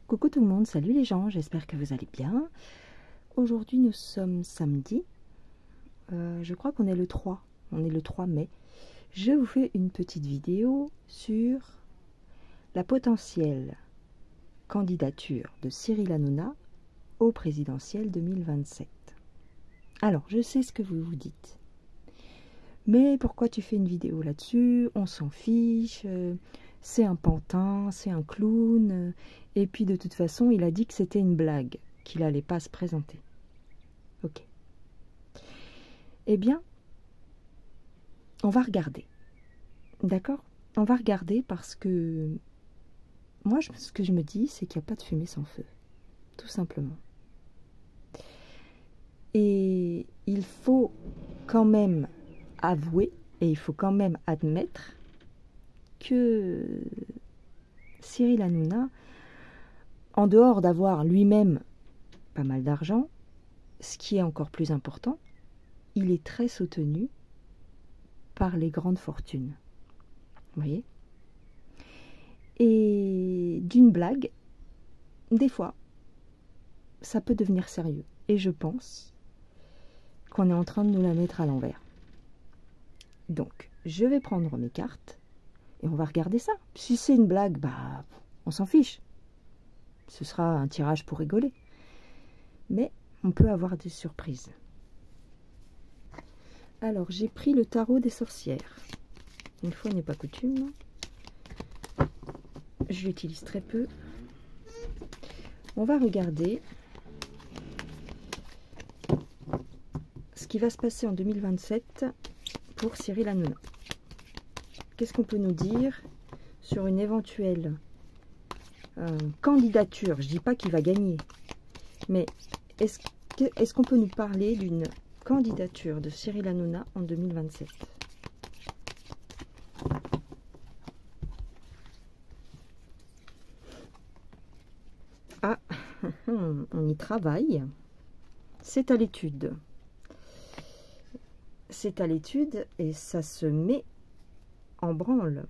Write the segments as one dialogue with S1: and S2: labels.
S1: Coucou tout le monde, salut les gens, j'espère que vous allez bien. Aujourd'hui nous sommes samedi, je crois qu'on est le 3, on est le 3 mai. Je vous fais une petite vidéo sur la potentielle candidature de Cyril Hanouna au présidentiel 2027. Alors, je sais ce que vous vous dites. Mais pourquoi tu fais une vidéo là-dessus? On s'en fiche, c'est un pantin, c'est un clown. Et puis de toute façon, il a dit que c'était une blague, qu'il n'allait pas se présenter. Ok. Eh bien, on va regarder. D'accord? On va regarder parce que moi, ce que je me dis, c'est qu'il n'y a pas de fumée sans feu. Tout simplement. Et il faut quand même avouer, et il faut quand même admettre que Cyril Hanouna, en dehors d'avoir lui-même pas mal d'argent, ce qui est encore plus important, il est très soutenu par les grandes fortunes. Vous voyez? Et d'une blague, des fois, ça peut devenir sérieux. Et je pense qu'on est en train de nous la mettre à l'envers. Donc, je vais prendre mes cartes et on va regarder ça. Si c'est une blague, bah, on s'en fiche. Ce sera un tirage pour rigoler. Mais on peut avoir des surprises. Alors, j'ai pris le tarot des sorcières. Une fois n'est pas coutume. Je l'utilise très peu. On va regarder ce qui va se passer en 2027 pour Cyril Hanouna. Qu'est-ce qu'on peut nous dire sur une éventuelle candidature? Je ne dis pas qu'il va gagner, mais est-ce qu'on peut nous parler d'une candidature de Cyril Hanouna en 2027? Ah, on y travaille. C'est à l'étude. C'est à l'étude et ça se met en branle.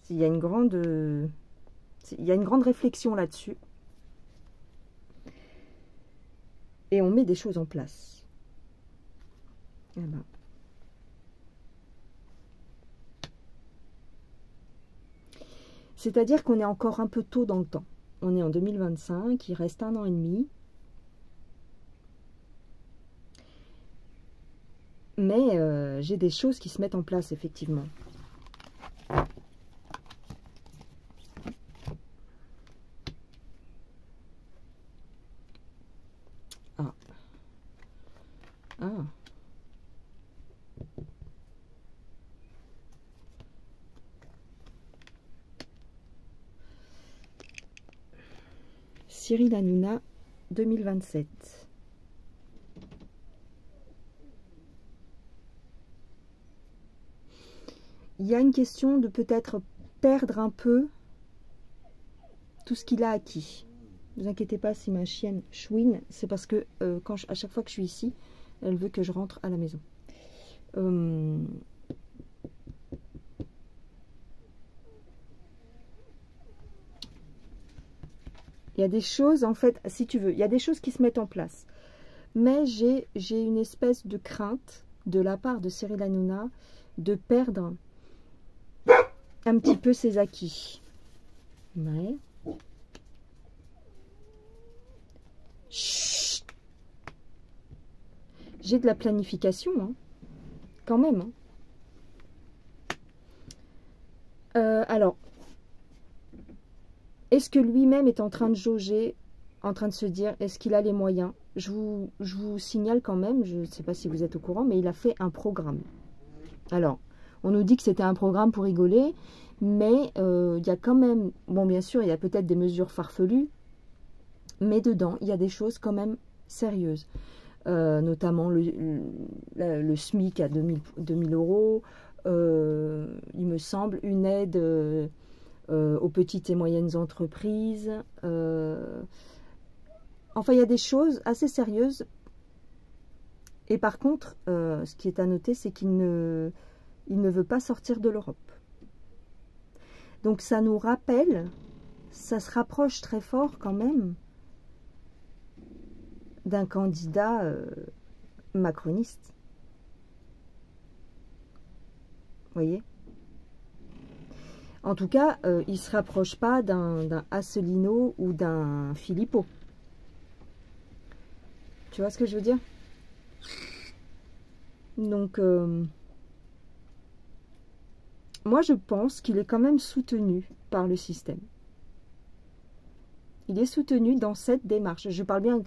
S1: Il y a une grande réflexion là-dessus. Et on met des choses en place. Eh ben. C'est-à-dire qu'on est encore un peu tôt dans le temps. On est en 2025, il reste 1 an et demi. Mais j'ai des choses qui se mettent en place, effectivement. Ah. Ah. Cyril Hanouna, 2027. Il y a une question de peut-être perdre un peu tout ce qu'il a acquis. Ne vous inquiétez pas si ma chienne chouine, c'est parce que à chaque fois que je suis ici, elle veut que je rentre à la maison. Il y a des choses, en fait, si tu veux, il y a des choses qui se mettent en place. Mais j'ai une espèce de crainte de la part de Cyril Hanouna de perdre un petit peu ses acquis. Ouais. Chut. J'ai de la planification, hein, quand même. Hein. Alors, est-ce que lui-même est en train de jauger, en train de se dire, est-ce qu'il a les moyens? Je vous signale quand même, je ne sais pas si vous êtes au courant, mais il a fait un programme. Alors, on nous dit que c'était un programme pour rigoler, mais il y a quand même, bon bien sûr, il y a peut-être des mesures farfelues, mais dedans, il y a des choses quand même sérieuses. Notamment le SMIC à 2000 euros, il me semble, une aide aux petites et moyennes entreprises. Enfin, il y a des choses assez sérieuses. Et par contre, ce qui est à noter, c'est qu'il ne veut pas sortir de l'Europe. Donc ça nous rappelle ça se rapproche très fort quand même d'un candidat macroniste. Vous voyez? En tout cas, il ne se rapproche pas d'un Asselineau ou d'un Philippot. Tu vois ce que je veux dire? Donc, moi, je pense qu'il est quand même soutenu par le système. Il est soutenu dans cette démarche. Je parle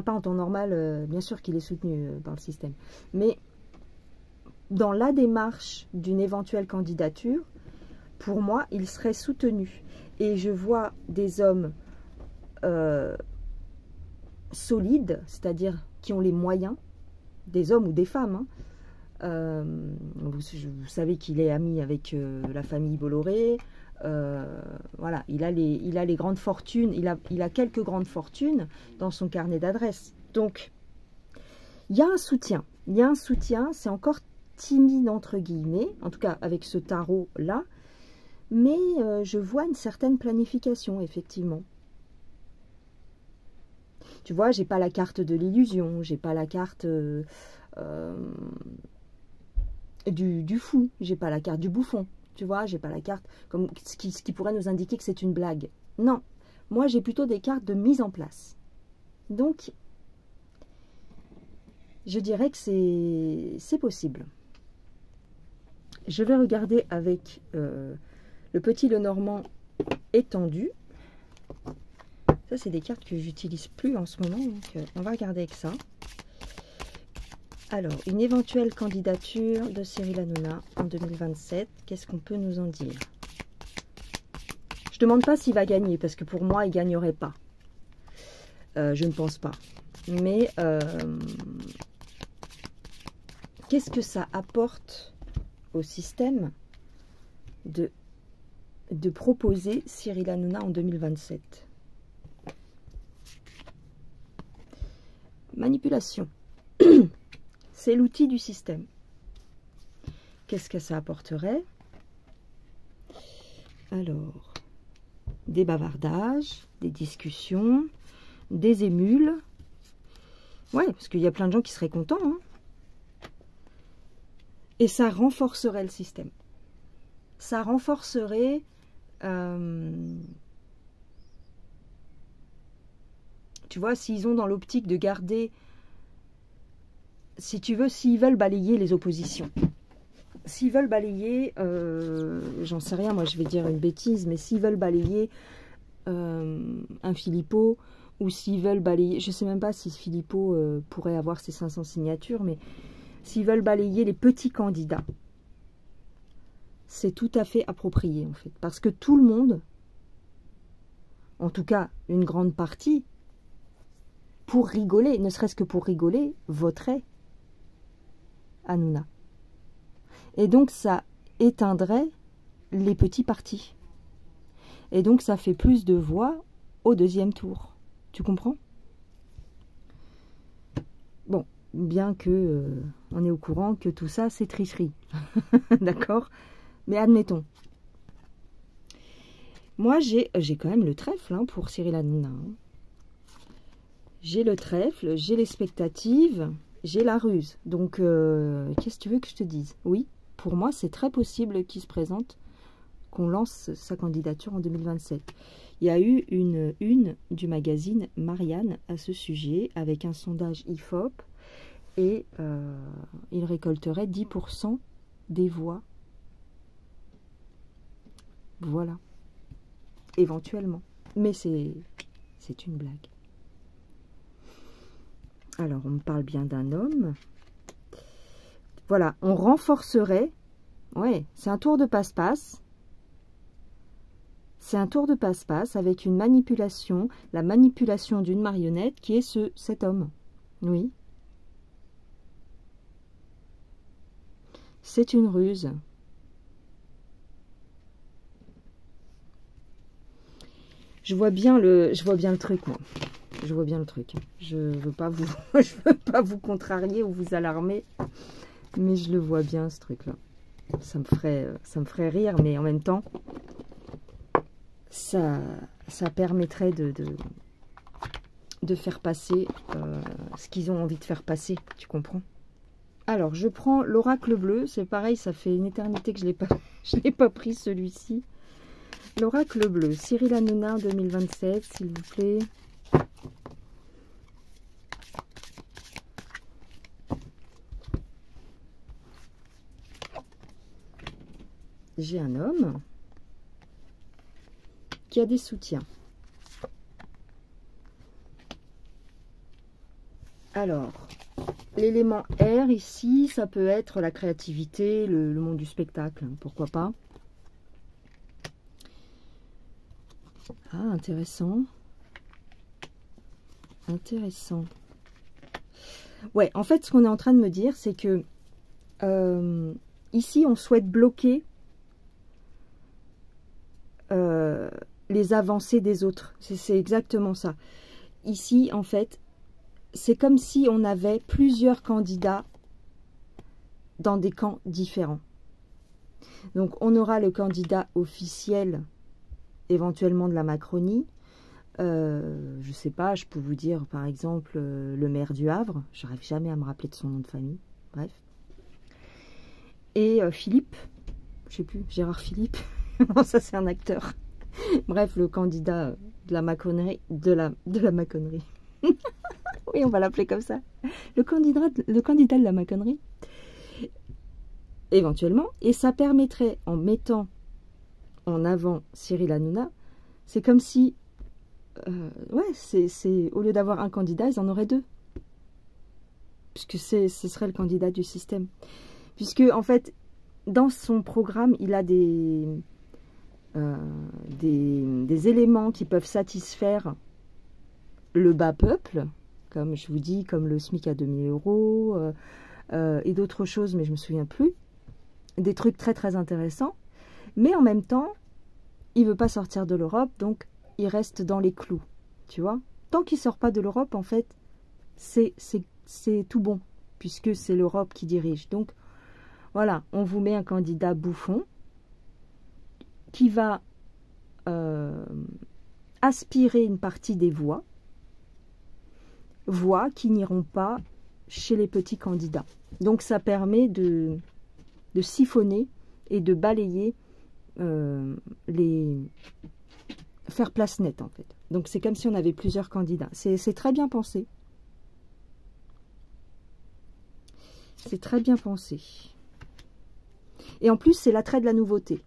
S1: pas en temps normal, bien sûr qu'il est soutenu par le système. Mais dans la démarche d'une éventuelle candidature, pour moi, il serait soutenu. Et je vois des hommes solides, c'est-à-dire qui ont les moyens, des hommes ou des femmes. Vous savez qu'il est ami avec la famille Bolloré. Voilà, il a les grandes fortunes, il a quelques grandes fortunes dans son carnet d'adresses. Donc, il y a un soutien. Il y a un soutien, c'est encore timide entre guillemets, en tout cas avec ce tarot-là. Mais je vois une certaine planification, effectivement. Tu vois, j'ai pas la carte de l'illusion, j'ai pas la carte du fou, j'ai pas la carte du bouffon, tu vois, j'ai pas la carte comme ce qui pourrait nous indiquer que c'est une blague. Non, moi j'ai plutôt des cartes de mise en place. Donc, je dirais que c'est possible. Je vais regarder avec le petit Lenormand étendu. Ça, c'est des cartes que j'utilise plus en ce moment, donc on va regarder avec ça. Alors, une éventuelle candidature de Cyril Hanouna en 2027, qu'est-ce qu'on peut nous en dire? Je ne demande pas s'il va gagner, parce que pour moi, il ne gagnerait pas. Je ne pense pas. Mais, qu'est-ce que ça apporte au système de proposer Cyril Hanouna en 2027? Manipulation. C'est l'outil du système. Qu'est-ce que ça apporterait? Alors, des bavardages, des discussions, des émules. Ouais, parce qu'il y a plein de gens qui seraient contents. Hein. Et ça renforcerait le système. Ça renforcerait... tu vois, s'ils ont dans l'optique de garder... Si tu veux, s'ils veulent balayer les oppositions. S'ils veulent balayer... j'en sais rien, moi je vais dire une bêtise, mais s'ils veulent balayer un Philippot, ou s'ils veulent balayer... Je ne sais même pas si Philippot pourrait avoir ses 500 signatures, mais s'ils veulent balayer les petits candidats, c'est tout à fait approprié en fait. Parce que tout le monde, en tout cas une grande partie, pour rigoler, ne serait-ce que pour rigoler, voterait Hanouna. Et donc ça éteindrait les petits partis. Et donc ça fait plus de voix au deuxième tour. Tu comprends? Bon, bien que on est au courant que tout ça c'est tricherie. D'accord? Mais admettons. Moi j'ai quand même le trèfle hein, pour Cyril Hanouna. Hein. J'ai le trèfle, j'ai l'expectative, j'ai la ruse. Donc, qu'est-ce que tu veux que je te dise? Oui, pour moi, c'est très possible qu'il se présente, qu'on lance sa candidature en 2027. Il y a eu une du magazine Marianne à ce sujet, avec un sondage IFOP, et il récolterait 10% des voix. Voilà. Éventuellement. Mais c'est une blague. Alors, on me parle bien d'un homme. Voilà, on renforcerait. Ouais, c'est un tour de passe-passe. C'est un tour de passe-passe avec une manipulation, la manipulation d'une marionnette qui est cet homme. Oui. C'est une ruse. Je vois bien le truc, moi. Je vois bien le truc. Je veux pas vous contrarier ou vous alarmer, mais je le vois bien ce truc-là. Ça me ferait rire, mais en même temps, ça permettrait de faire passer ce qu'ils ont envie de faire passer, tu comprends? Alors, je prends l'oracle bleu. C'est pareil, ça fait une éternité que je l'ai pas pris celui-ci. L'oracle bleu, Cyril Hanouna 2027, s'il vous plaît. J'ai un homme qui a des soutiens. Alors, l'élément air ici, ça peut être la créativité, le monde du spectacle, pourquoi pas. Ah, intéressant. Intéressant. Ouais, en fait, ce qu'on est en train de me dire, c'est que ici, on souhaite bloquer les avancées des autres. C'est exactement ça. Ici, en fait, c'est comme si on avait plusieurs candidats dans des camps différents. Donc, on aura le candidat officiel, éventuellement de la Macronie. Je sais pas, je peux vous dire, par exemple, le maire du Havre. Je n'arrive jamais à me rappeler de son nom de famille. Bref. Et Philippe, je sais plus, Gérard Philippe. Non, ça c'est un acteur. Bref, le candidat de la maconnerie, de la maconnerie. Oui, on va l'appeler comme ça. Le candidat de la maconnerie. Éventuellement. Et ça permettrait, en mettant en avant Cyril Hanouna, c'est comme si, ouais, au lieu d'avoir un candidat, ils en auraient deux. Puisque ce serait le candidat du système. Puisque, en fait, dans son programme, il a des éléments qui peuvent satisfaire le bas peuple, comme je vous dis, comme le SMIC à 2000 € et d'autres choses, mais je ne me souviens plus. Des trucs très très intéressants. Mais en même temps, il ne veut pas sortir de l'Europe, donc il reste dans les clous. Tu vois? Tant qu'il ne sort pas de l'Europe, en fait, c'est tout bon, puisque c'est l'Europe qui dirige. Donc, voilà, on vous met un candidat bouffon qui va aspirer une partie des voix qui n'iront pas chez les petits candidats. Donc ça permet de siphonner et de balayer faire place nette en fait. Donc c'est comme si on avait plusieurs candidats. C'est très bien pensé. C'est très bien pensé. Et en plus, c'est l'attrait de la nouveauté.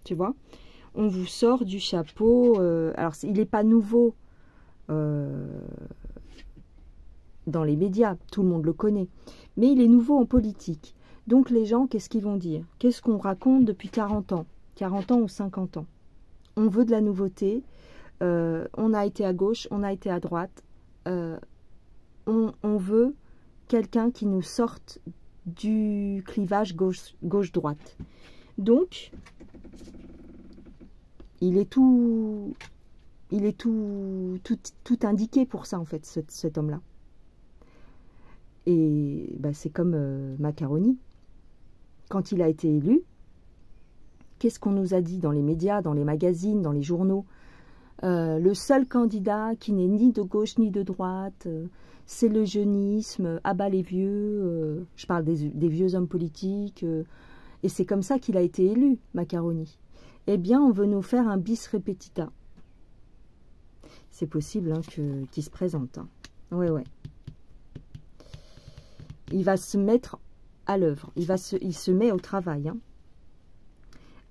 S1: Tu vois? On vous sort du chapeau. Alors, il n'est pas nouveau dans les médias. Tout le monde le connaît. Mais il est nouveau en politique. Donc, les gens, qu'est-ce qu'ils vont dire? Qu'est-ce qu'on raconte depuis 40 ans? 40 ans ou 50 ans? On veut de la nouveauté. On a été à gauche, on a été à droite. On veut quelqu'un qui nous sorte du clivage gauche-droite. Donc, il est tout indiqué pour ça, en fait, cet homme-là. Et bah, c'est comme Macaroni. Quand il a été élu, qu'est-ce qu'on nous a dit dans les médias, dans les magazines, dans les journaux? Le seul candidat qui n'est ni de gauche ni de droite, c'est le jeunisme, abat les vieux, je parle des vieux hommes politiques, et c'est comme ça qu'il a été élu, Macaroni. Eh bien, on veut nous faire un bis repetita. C'est possible hein, qu'il se présente. Hein. Ouais, ouais. Il va se mettre à l'œuvre, il se met au travail. Hein.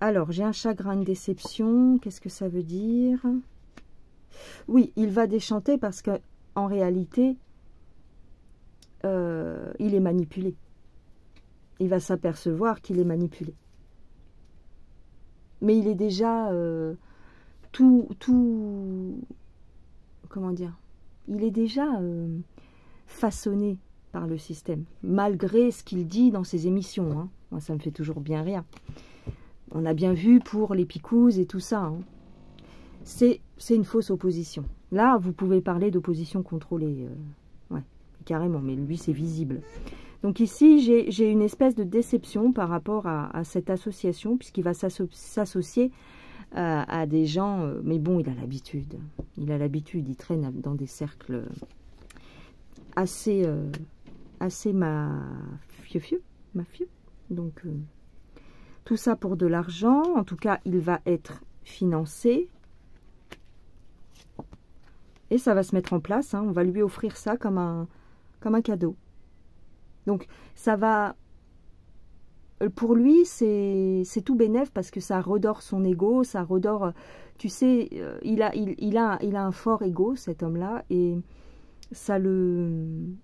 S1: Alors, j'ai un chagrin, une déception, qu'est-ce que ça veut dire? Oui, il va déchanter parce qu'en réalité, il est manipulé. Il va s'apercevoir qu'il est manipulé. Mais il est déjà comment dire? Il est déjà façonné par le système, malgré ce qu'il dit dans ses émissions. Hein. Moi, ça me fait toujours bien rire. On a bien vu pour les picouses et tout ça. Hein. C'est une fausse opposition. Là, vous pouvez parler d'opposition contrôlée. Ouais, carrément, mais lui, c'est visible. Donc ici, j'ai une espèce de déception par rapport à cette association, puisqu'il va s'associer à des gens. Mais bon, il a l'habitude. Il a l'habitude. Il traîne dans des cercles assez mafieux. Donc, tout ça pour de l'argent. En tout cas, il va être financé. Et ça va se mettre en place. Hein. On va lui offrir ça comme un cadeau. Donc, ça va... Pour lui, c'est tout bénef parce que ça redore son ego. Ça redore... Tu sais, il a un fort ego, cet homme-là. Et ça le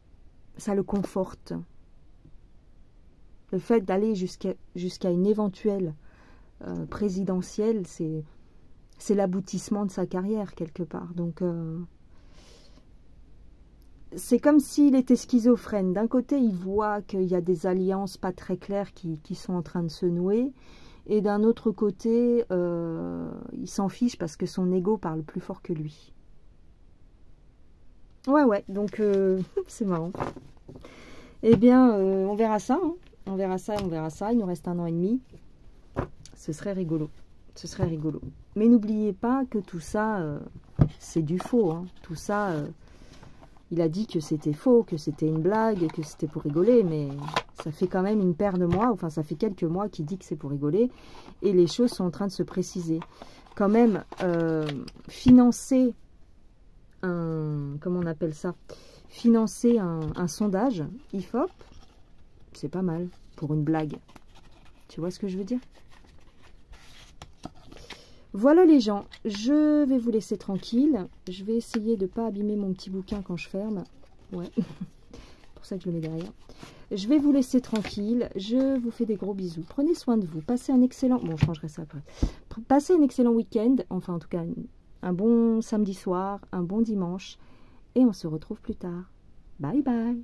S1: conforte. Le fait d'aller jusqu'à une éventuelle présidentielle, c'est l'aboutissement de sa carrière, quelque part. Donc, c'est comme s'il était schizophrène. D'un côté, il voit qu'il y a des alliances pas très claires qui sont en train de se nouer. Et d'un autre côté, il s'en fiche parce que son ego parle plus fort que lui. Ouais, donc c'est marrant. Eh bien, on verra ça. Hein. On verra ça. Il nous reste 1 an et demi. Ce serait rigolo. Ce serait rigolo. Mais n'oubliez pas que tout ça, c'est du faux. Hein. Tout ça, il a dit que c'était faux, que c'était une blague, que c'était pour rigoler. Mais ça fait quand même une paire de mois, enfin ça fait quelques mois qu'il dit que c'est pour rigoler. Et les choses sont en train de se préciser. Quand même, financer un... Comment on appelle ça? Financer un sondage IFOP, c'est pas mal pour une blague. Tu vois ce que je veux dire? Voilà les gens, je vais vous laisser tranquille. Je vais essayer de ne pas abîmer mon petit bouquin quand je ferme. Ouais, c'est pour ça que je le mets derrière. Je vais vous laisser tranquille. Je vous fais des gros bisous. Prenez soin de vous. Passez un excellent... Bon, je changerai ça après. Passez un excellent week-end. Enfin, en tout cas, un bon samedi soir, un bon dimanche. Et on se retrouve plus tard. Bye bye.